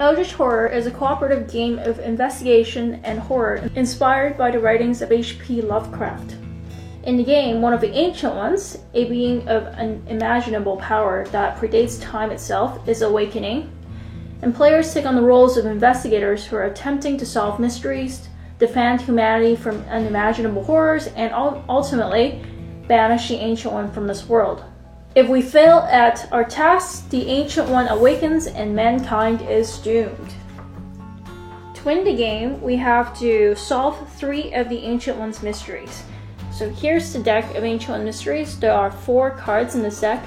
Eldritch Horror is a cooperative game of investigation and horror inspired by the writings of H.P. Lovecraft. In the game, one of the Ancient Ones, a being of unimaginable power that predates time itself, is awakening, and players take on the roles of investigators who are attempting to solve mysteries, defend humanity from unimaginable horrors, and ultimately banish the Ancient One from this world. If we fail at our tasks, the Ancient One awakens and mankind is doomed. To win the game, we have to solve 3 of the Ancient One's mysteries. So here's the deck of Ancient One mysteries. There are 4 cards in this deck,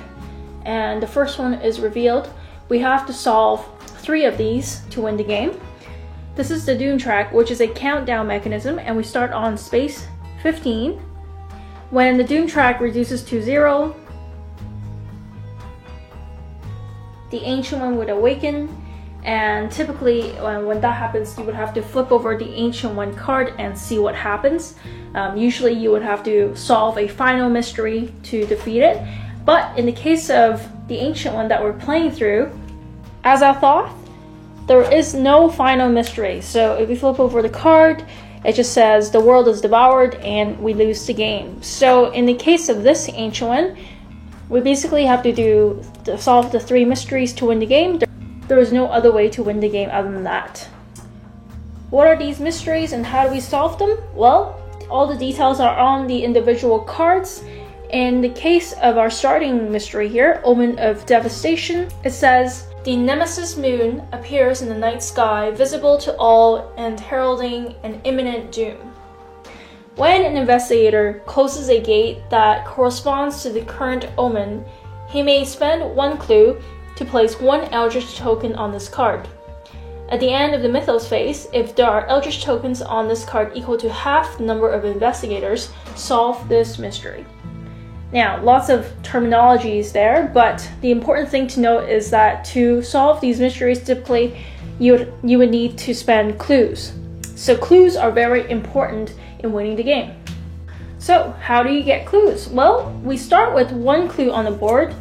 and the first one is revealed. We have to solve 3 of these to win the game. This is the Doom track, which is a countdown mechanism, and we start on space 15. When the Doom track reduces to 0, the Ancient One would awaken, and typically when that happens, you would have to flip over the Ancient One card and see what happens. Usually you would have to solve a final mystery to defeat it, but in the case of the Ancient One that we're playing through, Azathoth, there is no final mystery. So if we flip over the card, it just says the world is devoured and we lose the game. So in the case of this Ancient One, we basically have to solve the 3 mysteries to win the game. There is no other way to win the game other than that. What are these mysteries and how do we solve them? Well, all the details are on the individual cards. In the case of our starting mystery here, Omen of Devastation, it says, the Nemesis moon appears in the night sky, visible to all and heralding an imminent doom. When an investigator closes a gate that corresponds to the current omen, he may spend 1 clue to place 1 Eldritch token on this card. At the end of the Mythos phase, if there are Eldritch tokens on this card equal to half the number of investigators, solve this mystery. Now, lots of terminologies there, but the important thing to note is that to solve these mysteries, typically you would need to spend clues. So clues are very important in winning the game. So how do you get clues? Well, we start with 1 clue on the board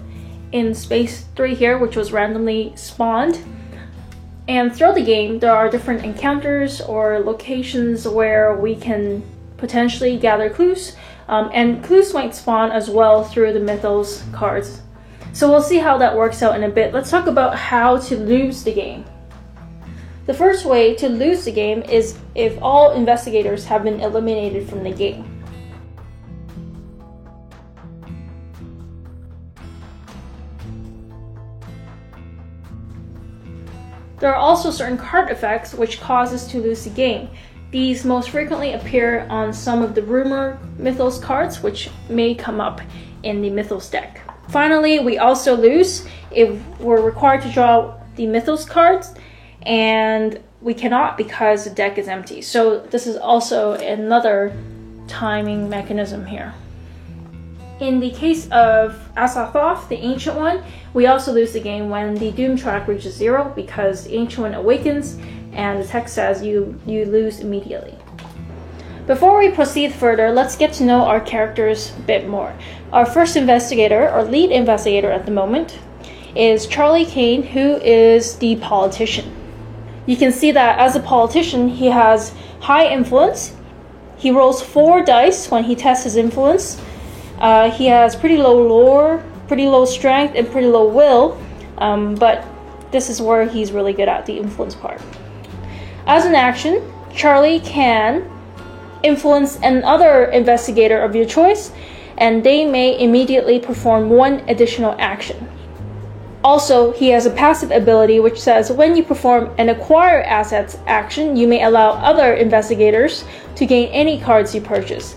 in space 3 here, which was randomly spawned. And throughout the game, there are different encounters or locations where we can potentially gather clues. And clues might spawn as well through the Mythos cards. So we'll see how that works out in a bit. Let's talk about how to lose the game. The first way to lose the game is if all investigators have been eliminated from the game. There are also certain card effects which cause us to lose the game. These most frequently appear on some of the Rumor Mythos cards, which may come up in the Mythos deck. Finally, we also lose if we're required to draw the Mythos cards, and we cannot because the deck is empty. So this is also another timing mechanism here. In the case of Azathoth, the Ancient One, we also lose the game when the Doom track reaches 0 because the Ancient One awakens and the text says you lose immediately. Before we proceed further, let's get to know our characters a bit more. Our first investigator, or lead investigator at the moment, is Charlie Kane, who is the politician. You can see that as a politician, he has high influence. He rolls 4 dice when he tests his influence. He has pretty low lore, pretty low strength, and pretty low will, but this is where he's really good at, the influence part. As an action, Charlie can influence another investigator of your choice, and they may immediately perform 1 additional action. Also, he has a passive ability which says when you perform an acquire assets action, you may allow other investigators to gain any cards you purchase.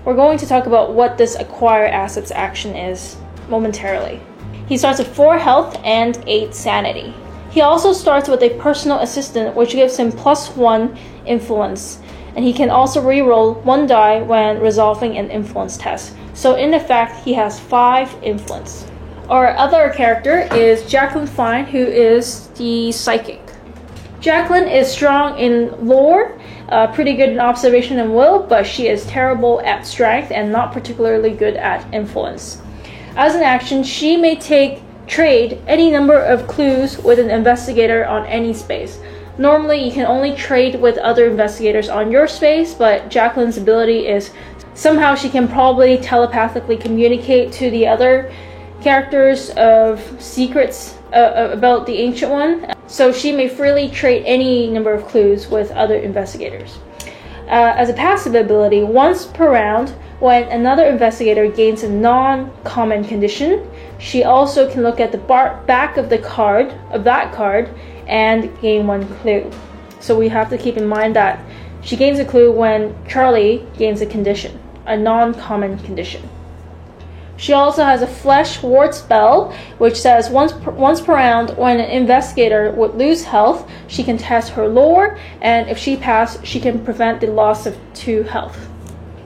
We're going to talk about what this acquire assets action is momentarily. He starts with 4 health and 8 sanity. He also starts with a personal assistant which gives him +1 influence, and he can also reroll 1 die when resolving an influence test. So in effect, he has 5 influence. Our other character is Jacqueline Fine, who is the psychic. Jacqueline is strong in lore, pretty good in observation and will, but she is terrible at strength and not particularly good at influence. As an action, she may take trade any number of clues with an investigator on any space. Normally, you can only trade with other investigators on your space, but Jacqueline's ability is somehow she can probably telepathically communicate to the other characters of secrets about the Ancient One, so she may freely trade any number of clues with other investigators. As a passive ability, once per round, when another investigator gains a non-common condition, she also can look at the back of that card and gain one clue. So we have to keep in mind that she gains a clue when Charlie gains a condition, a non-common condition. She also has a Flesh Ward spell, which says once per round, when an investigator would lose health, she can test her lore, and if she passes, she can prevent the loss of 2 health.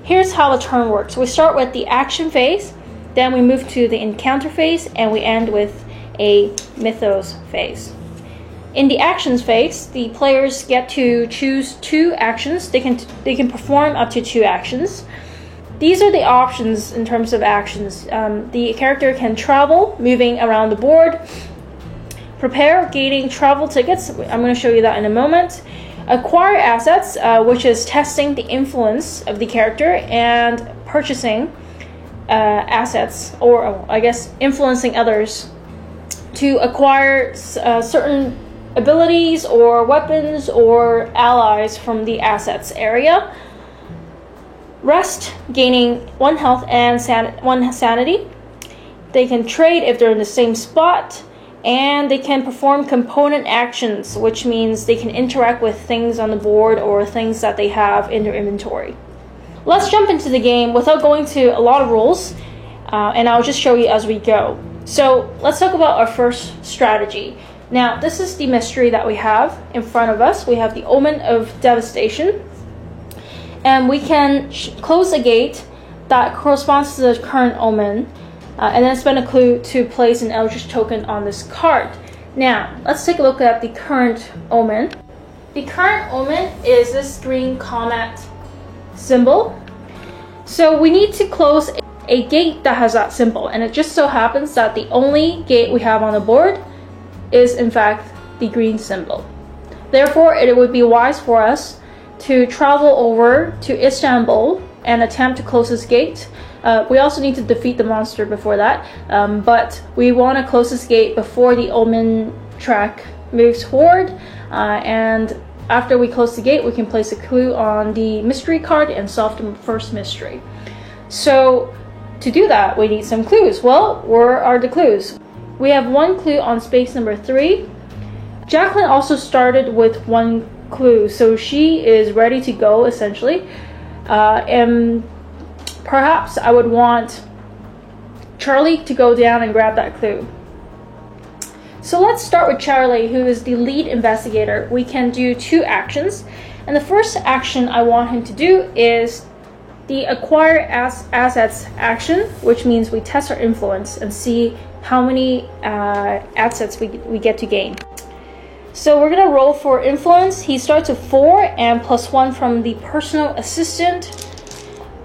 Here's how the turn works. We start with the action phase, then we move to the encounter phase, and we end with a mythos phase. In the actions phase, the players get to choose 2 actions. They can perform up to 2 actions. These are the options in terms of actions. The character can travel, moving around the board, prepare, gaining travel tickets. I'm going to show you that in a moment. Acquire assets, which is testing the influence of the character, and purchasing assets, or I guess influencing others to acquire certain abilities or weapons or allies from the assets area. Rest, gaining 1 health and 1 sanity. They can trade if they're in the same spot, and they can perform component actions, which means they can interact with things on the board or things that they have in their inventory. Let's jump into the game without going to a lot of rules, and I'll just show you as we go. So let's talk about our first strategy. Now, this is the mystery that we have in front of us. We have the Omen of Devastation, and we can close a gate that corresponds to the current omen, and then spend a clue to place an Eldritch token on this card. Now, let's take a look at the current omen. The current omen is this green comet symbol. So we need to close a gate that has that symbol, and it just so happens that the only gate we have on the board is in fact the green symbol. Therefore, it would be wise for us to travel over to Istanbul and attempt to close this gate. We also need to defeat the monster before that, but we want to close this gate before the Omen track moves forward, and after we close the gate, we can place a clue on the mystery card and solve the first mystery. So to do that, we need some clues. Well, where are the clues? We have 1 clue on space number 3. Jacqueline also started with 1 clue, so she is ready to go essentially, and perhaps I would want Charlie to go down and grab that clue. So let's start with Charlie, who is the lead investigator. We can do 2 actions, and the first action I want him to do is the acquire assets action, which means we test our influence and see how many assets we get to gain. So we're gonna roll for influence. He starts with 4 and +1 from the personal assistant.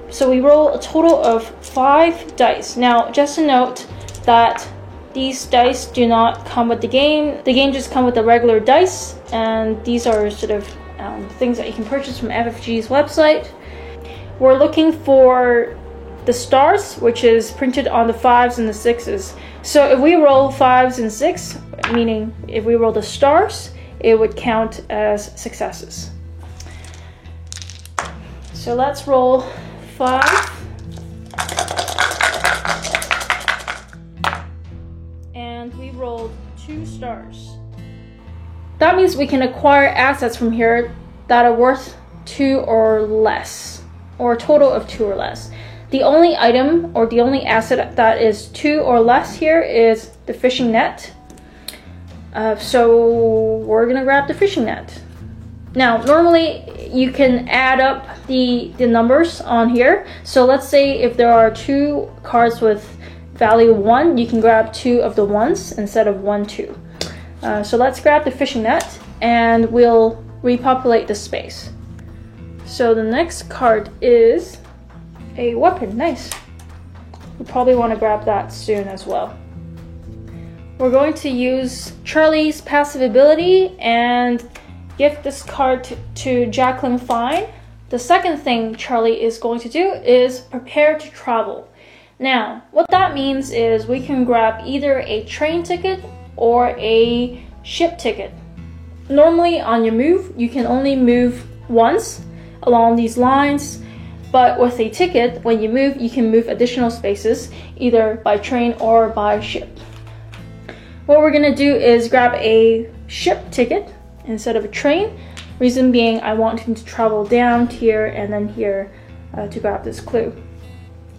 So we roll a total of 5 dice. Now, just a note that these dice do not come with the game. The game just comes with the regular dice, and these are sort of things that you can purchase from FFG's website. We're looking for the stars, which is printed on the 5s and the 6s. So if we roll 5s and 6, meaning if we roll the stars, it would count as successes. So let's roll 5. And we rolled 2 stars. That means we can acquire assets from here that are worth 2 or less, or a total of 2 or less. The only item or the only asset that is 2 or less here is the fishing net. So we're gonna grab the fishing net. Now, normally you can add up the numbers on here. So let's say if there are 2 cards with value 1, you can grab 2 of the 1s instead of 1, 2. So let's grab the fishing net and we'll repopulate the space. So the next card is a weapon. Nice. We probably want to grab that soon as well. we're going to use Charlie's passive ability and give this card to Jacqueline Fine. The second thing Charlie is going to do is prepare to travel. Now, what that means is we can grab either a train ticket or a ship ticket. Normally on your move, you can only move once along these lines, but with a ticket, when you move, you can move additional spaces, either by train or by ship. What we're gonna do is grab a ship ticket instead of a train. Reason being, I want him to travel down here and then here to grab this clue.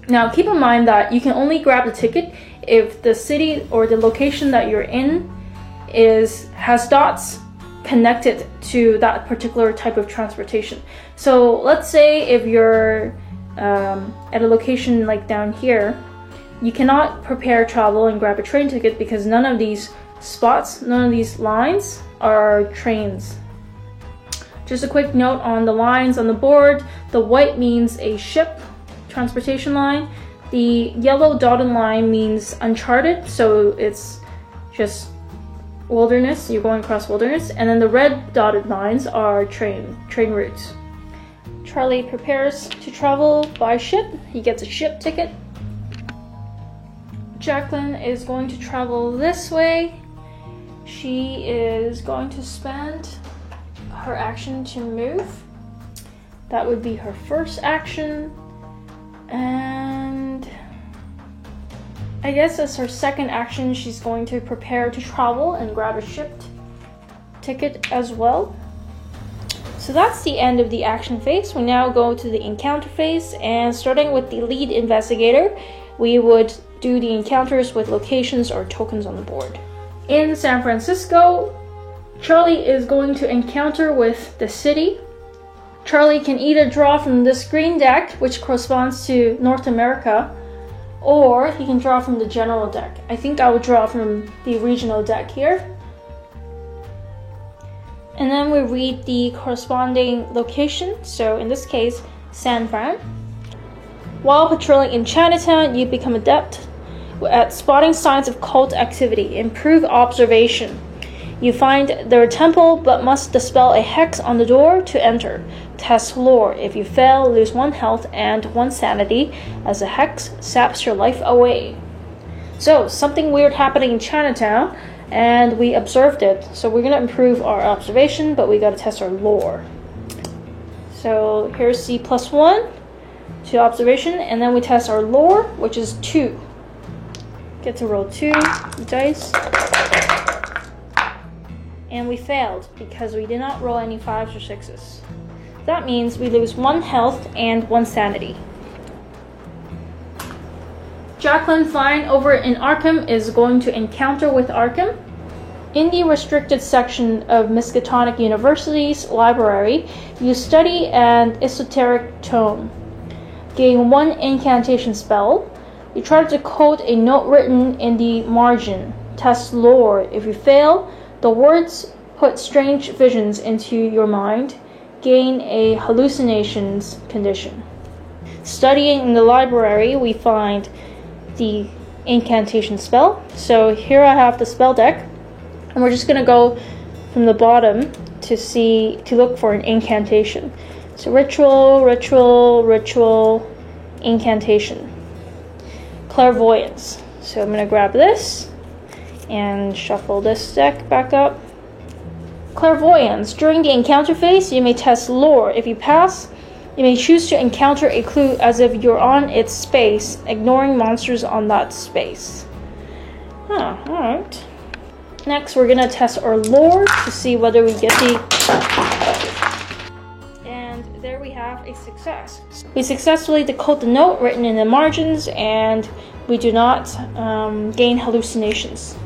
Now, keep in mind that you can only grab the ticket if the city or the location that you're in has dots connected to that particular type of transportation. So let's say if you're at a location like down here, you cannot prepare travel and grab a train ticket because none of these spots, none of these lines are trains. Just a quick note on the lines on the board. The white means a ship transportation line. The yellow dotted line means uncharted, so it's just wilderness, you're going across wilderness. And then the red dotted lines are train routes. Charlie prepares to travel by ship. He gets a ship ticket. Jacqueline is going to travel this way. She is going to spend her action to move. That would be her first action. And I guess as her second action, she's going to prepare to travel and grab a ship ticket as well. So that's the end of the action phase. We now go to the encounter phase, and starting with the lead investigator, we would do the encounters with locations or tokens on the board. In San Francisco, Charlie is going to encounter with the city. Charlie can either draw from this green deck, which corresponds to North America, or he can draw from the general deck. I think I would draw from the regional deck here. And then we read the corresponding location. So in this case, San Fran. While patrolling in Chinatown, you become adept at spotting signs of cult activity. Improve observation. You find their temple but must dispel a hex on the door to enter. Test lore. If you fail, lose 1 health and 1 sanity as a hex saps your life away. So, something weird happening in Chinatown, and we observed it. So we're going to improve our observation, but we got to test our lore. So here's the +1 to observation, and then we test our lore, which is 2. Get to roll 2 dice. And we failed because we did not roll any 5s or 6s. That means we lose 1 health and 1 sanity. Jacqueline Fine over in Arkham is going to encounter with Arkham. In the restricted section of Miskatonic University's library, you study an esoteric tome. Gain 1 incantation spell. You try to decode a note written in the margin. Test lore. If you fail, the words put strange visions into your mind. Gain a hallucinations condition. Studying in the library, we find the incantation spell. So here I have the spell deck, and we're just going to go from the bottom to look for an incantation. So ritual, incantation. Clairvoyance. So I'm going to grab this and shuffle this deck back up. Clairvoyance. During the encounter phase, you may test lore. If you pass, you may choose to encounter a clue as if you're on its space, ignoring monsters on that space. Alright. Next, we're going to test our lore to see whether we get the... And there we have a success. We successfully decode the note written in the margins, and we do not gain hallucinations.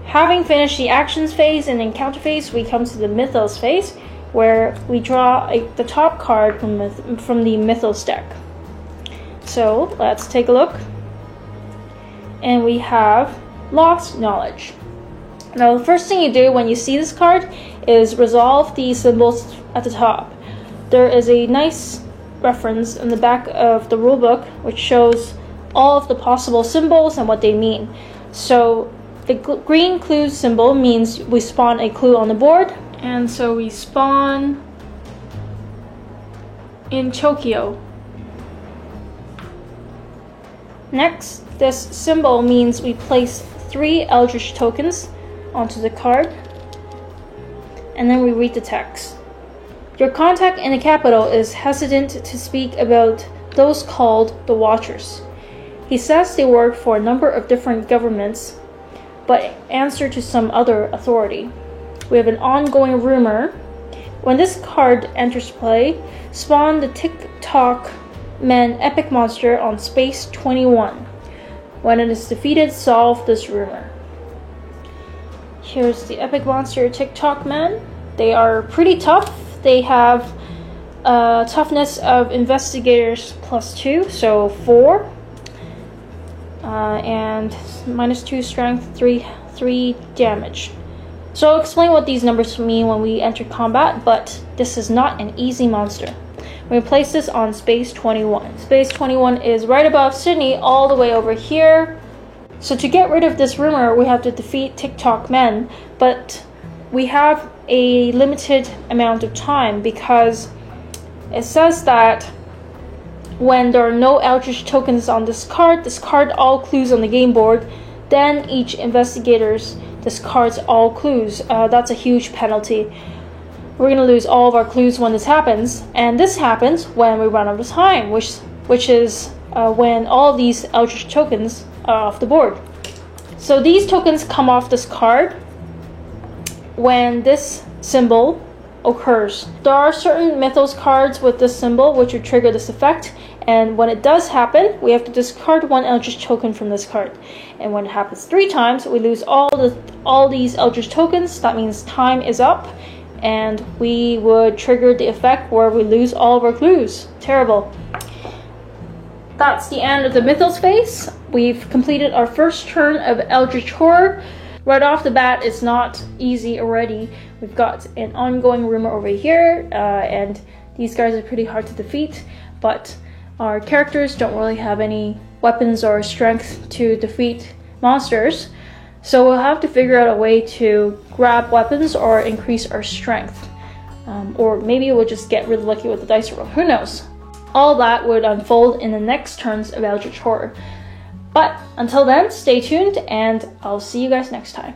Having finished the actions phase and encounter phase, we come to the mythos phase, where we draw the top card from the mythos deck. So let's take a look. And we have Lost Knowledge. Now the first thing you do when you see this card is resolve the symbols at the top. There is a nice reference in the back of the rulebook which shows all of the possible symbols and what they mean. So the green clue symbol means we spawn a clue on the board, and so we spawn in Tokyo. Next, this symbol means we place 3 Eldritch tokens onto the card, and then we read the text. Your contact in the capital is hesitant to speak about those called the Watchers. He says they work for a number of different governments, but answer to some other authority. We have an ongoing rumor. When this card enters play, spawn the Tick-Tock Man epic monster on space 21. When it is defeated, solve this rumor. Here's the epic monster Tick-Tock Man. They are pretty tough. They have toughness of investigators +2, so 4. And -2 strength, 3 damage. So I'll explain what these numbers mean when we enter combat, but this is not an easy monster. We place this on space 21. Space 21 is right above Sydney, all the way over here. So to get rid of this rumor, we have to defeat Tick-Tock Men, but we have a limited amount of time because it says that when there are no Eldritch tokens on this card all clues on the game board, then each investigator discards all clues. That's a huge penalty. We're going to lose all of our clues when this happens, and this happens when we run out of time, which is when all of these Eldritch tokens are off the board. So these tokens come off this card when this symbol occurs. There are certain Mythos cards with this symbol which would trigger this effect, and when it does happen, we have to discard 1 Eldritch token from this card. And when it happens 3 times, we lose all these Eldritch tokens. That means time is up, and we would trigger the effect where we lose all of our clues. Terrible. That's the end of the Mythos phase. We've completed our first turn of Eldritch Horror. Right off the bat, it's not easy already. We've got an ongoing rumor over here, and these guys are pretty hard to defeat, but our characters don't really have any weapons or strength to defeat monsters, so we'll have to figure out a way to grab weapons or increase our strength. Or maybe we'll just get really lucky with the dice roll, who knows? All that would unfold in the next turns of Eldritch Horror. But until then, stay tuned, and I'll see you guys next time.